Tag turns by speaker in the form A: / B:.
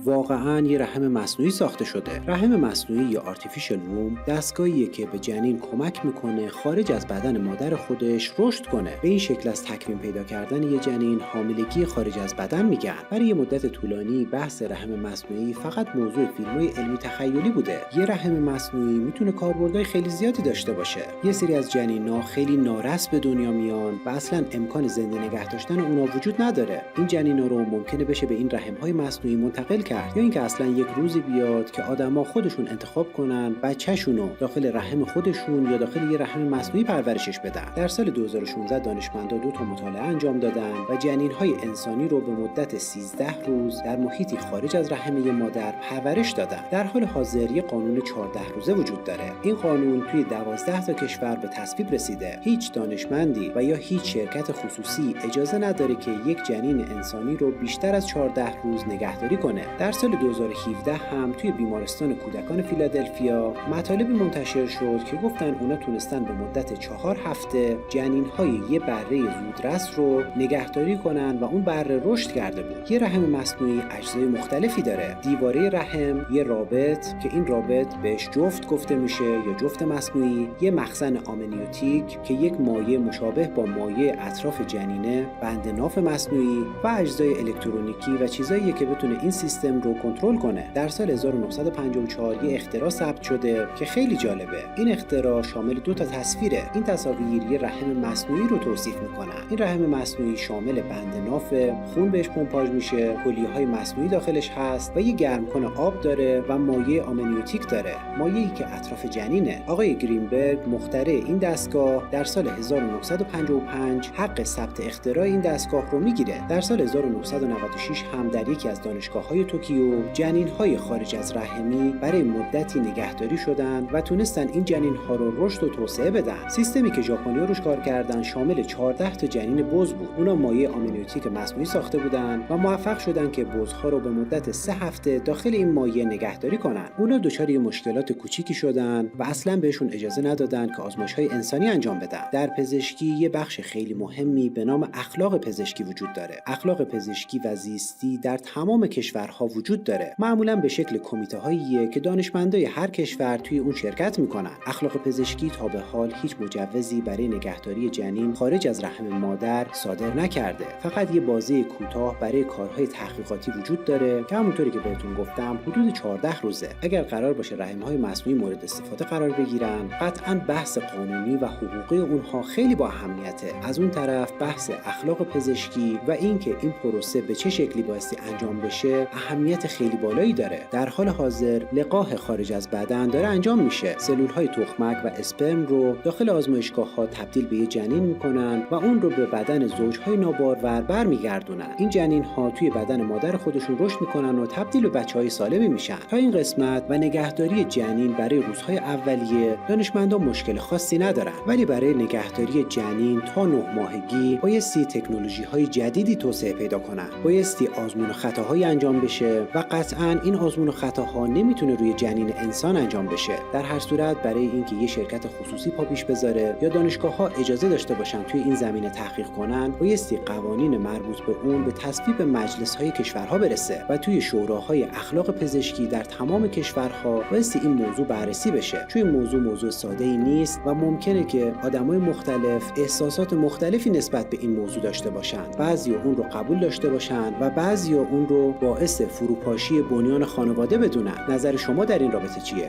A: واقعاً یه رحم مصنوعی ساخته شده. رحم مصنوعی یا آرتفیشال ووم دستگاهیه که به جنین کمک میکنه خارج از بدن مادر خودش رشد کنه. به این شکل از تکوین پیدا کردن یه جنین حاملگی خارج از بدن میگن. برای یه مدت طولانی بحث رحم مصنوعی فقط موضوع فیلم‌های علمی تخیلی بوده. یه رحم مصنوعی میتونه کاربردهای خیلی زیادی داشته باشه. یه سری از جنینا خیلی نارس به دنیا میان و اصلاً امکان زنده نگه داشتن اونا وجود نداره. این جنینا رو ممکنه بشه به این رحم‌های مصنوعی منتقل کرد، یا اینکه اصلاً یک روزی بیاد که آدما خودشون انتخاب کنن بچه‌شونو داخل رحم خودشون یا داخل یه رحم مصنوعی پرورشش بدن. در سال 2016 دانشمندا 2 تا مطالعه انجام دادن و جنین‌های انسانی رو به مدت 13 روز در محیطی خارج از رحم مادر پرورش دادن. در حال حاضر یه قانون 14 روزه وجود داره. این قانون توی 12 تا کشور به تصویب رسیده. هیچ دانشمندی و یا هیچ شرکت خصوصی اجازه نداره که یک جنین انسانی رو بیشتر از 14 روز نگهداری کنه. در سال 2017 هم توی بیمارستان کودکان فیلادلفیا مطالبی منتشر شد که گفتن اونا تونستن به مدت 4 هفته جنین‌های یه بره زودرس رو نگهداری کنن و اون بره رشد کرده بود. یه رحم مصنوعی اجزای مختلفی داره. دیواره رحم، یه رابط که این رابط بهش جفت گفته میشه یا جفت مصنوعی، یه مخزن آمنیوتیک که یک مایع مشابه با مایع اطراف جنینه، بند ناف مصنوعی و اجزای الکترونیکی و چیزایی که بتونه این سیستم رو کنترل کنه. در سال 1954 یه اختراع ثبت شده که خیلی جالبه. این اختراع شامل 2 تا تصویره. این تصاویر یه رحم مصنوعی رو توصیف میکنن. این رحم مصنوعی شامل بند ناف، خون بهش پمپاژ میشه، کلیه‌های مصنوعی داخلش هست و یه گرمکن آب داره و مایع آمنیوتیک داره، مایعی که اطراف جنینه. آقای گرینبرگ مخترع این دستگاه در سال 1955 حق ثبت اختراع این دستگاه رو میگیره. در سال 1996 هم در یکی از دانشگاه‌های توکیو جنین‌های خارج از رحمی برای مدتی نگهداری شدن و تونستن این جنین‌ها رو رشد و توسعه بدن. سیستمی که ژاپنی‌ها روش کار کردن شامل 14 تا جنین بز بود. اونا مایع آمنیوتیک مصنوعی ساخته بودن و موفق شدن که بزها رو به مدت 3 هفته داخل این مایع نگهداری کنن. اونا دچار مشکلات کوچیکی شدن و اصلاً بهشون اجازه ندادن که آزمایش‌های انسانی انجام بدن. در پزشکی یه بخش خیلی مهمی به نام اخلاق پزشکی وجود داره. اخلاق پزشکی و زیستی در تمام کشورها وجود داره. معمولاً به شکل کمیته‌هاییه که دانشمندای هر کشور توی اون شرکت میکنن. اخلاق پزشکی تا به حال هیچ مجوزی برای نگهداری جنین خارج از رحم مادر صادر نکرده. فقط یه بازه کوتاه برای کارهای تحقیقاتی وجود داره که همونطوری که بهتون گفتم حدود 14 روزه. اگر قرار باشه رحم‌های مصنوعی مورد استفاده قرار بگیرن، قطعاً بحث قانونی و حقوقی اونها خیلی با اهمیته. از اون طرف بحث اخلاق پزشکی و اینکه این پروسه به چه شکلی بایستی انجام بشه اهمیت خیلی بالایی داره. در حال حاضر لقاح خارج از بدن داره انجام میشه. سلول‌های تخمک و اسپرم رو داخل آزمایشگاه‌ها تبدیل به یه جنین میکنن و اون رو به بدن زوج‌های نابارور برمیگردونن. این جنین‌ها توی بدن مادر خودشون رشد میکنن و تبدیل به بچه‌های سالمی میشن. تا این قسمت و نگهداری جنین برای روزهای اولیه دانشمندان مشکل خاصی ندارن، ولی برای نگهداری جنین تا 9 ماهگی بایستی تکنولوژی‌های جدیدی توسعه پیدا کنن. بایستی آزمون و خطاهایی انجام بشه و قطعاً این آزمون و خطاها نمیتونه روی جنین انسان انجام بشه. در هر صورت برای اینکه یه شرکت خصوصی پا پیش بذاره یا دانشگاه‌ها اجازه داشته باشن توی این زمینه تحقیق کنن، بایستی قوانین مربوط به اون به تصویب مجلس‌های کشورها برسه و توی شوراهای اخلاق پزشکی در تمام کشورها بایستی این موضوع بررسی بشه. چون این موضوع ساده‌ای نیست و ممکنه که آدمای مختلف احساسات مختلفی نسبت به این موضوع داشته باشن. بعضیا اون رو قبول داشته باشن و بعضیا اون رو باعث فروپاشی بنیان خانواده بدونن. نظر شما در این رابطه چیه؟